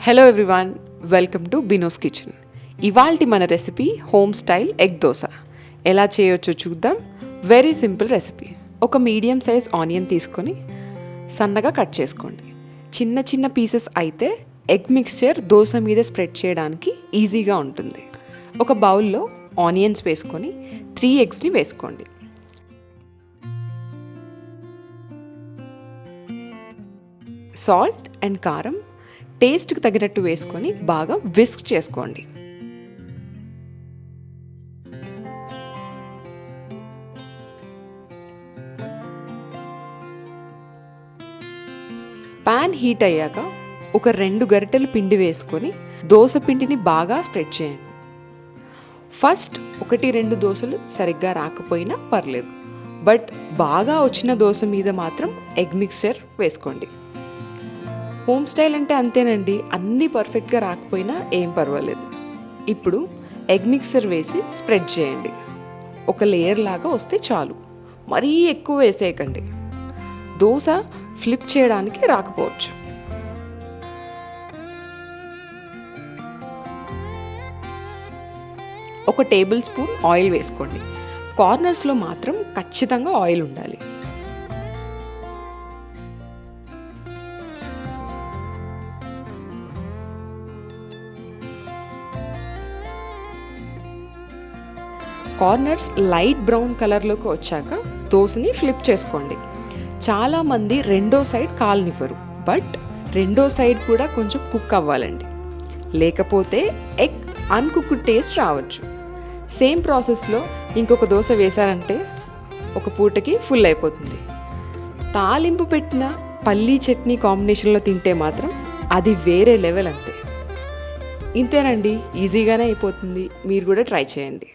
Hello everyone, welcome to Bino's kitchen. ఇవాల్టి మన recipe home style egg dosa. ఎలా చేయొచ్చో చూద్దాం. Very simple recipe. ఒక మీడియం సైజ్ ఆనియన్ తీసుకొని సన్నగా కట్ చేసుకోండి. చిన్న చిన్న పీసెస్ అయితే ఎగ్ మిక్స్చర్ దోశ మీద స్ప్రెడ్ చేయడానికి ఈజీగా ఉంటుంది. ఒక బౌల్లో ఆనియన్స్ వేసుకొని 3 ఎగ్స్ని వేసుకోండి. సాల్ట్ అండ్ కారం టేస్ట్కి తగినట్టు వేసుకొని బాగా విస్క్ చేసుకోండి. పాన్ హీట్ అయ్యాక ఒక 2 గరిటెలు పిండి వేసుకొని దోశ పిండిని బాగా స్ప్రెడ్ చేయండి. ఫస్ట్ 1-2 దోశలు సరిగ్గా రాకపోయినా పర్లేదు, బట్ బాగా వచ్చిన దోశ మీద మాత్రం ఎగ్ మిక్స్చర్ వేసుకోండి. హోమ్ స్టైల్ అంటే అంతేనండి, అన్నీ పర్ఫెక్ట్గా రాకపోయినా ఏం పర్వాలేదు. ఇప్పుడు ఎగ్ మిక్సర్ వేసి స్ప్రెడ్ చేయండి. ఒక లేయర్ లాగా వస్తే చాలు, మరీ ఎక్కువ వేసేయకండి. దోశ ఫ్లిప్ చేయడానికి రాకపోవచ్చు. ఒక టేబుల్ స్పూన్ ఆయిల్ వేసుకోండి. కార్నర్స్లో మాత్రం ఖచ్చితంగా ఆయిల్ ఉండాలి. కార్నర్స్ లైట్ బ్రౌన్ కలర్లోకి వచ్చాక దోశని ఫ్లిప్ చేసుకోండి. చాలామంది రెండో సైడ్ కాలనివ్వరు, బట్ రెండో సైడ్ కూడా కొంచెం కుక్ అవ్వాలండి, లేకపోతే ఎగ్ అన్కుక్డ్ టేస్ట్ రావచ్చు. సేమ్ ప్రాసెస్లో ఇంకొక దోశ వేశారంటే ఒక పూటకి ఫుల్ అయిపోతుంది. తాలింపు పెట్టిన పల్లీ చట్నీ కాంబినేషన్లో తింటే మాత్రం అది వేరే లెవెల్ అంతే. ఇంతేనండి, ఈజీగానే అయిపోతుంది. మీరు కూడా ట్రై చేయండి.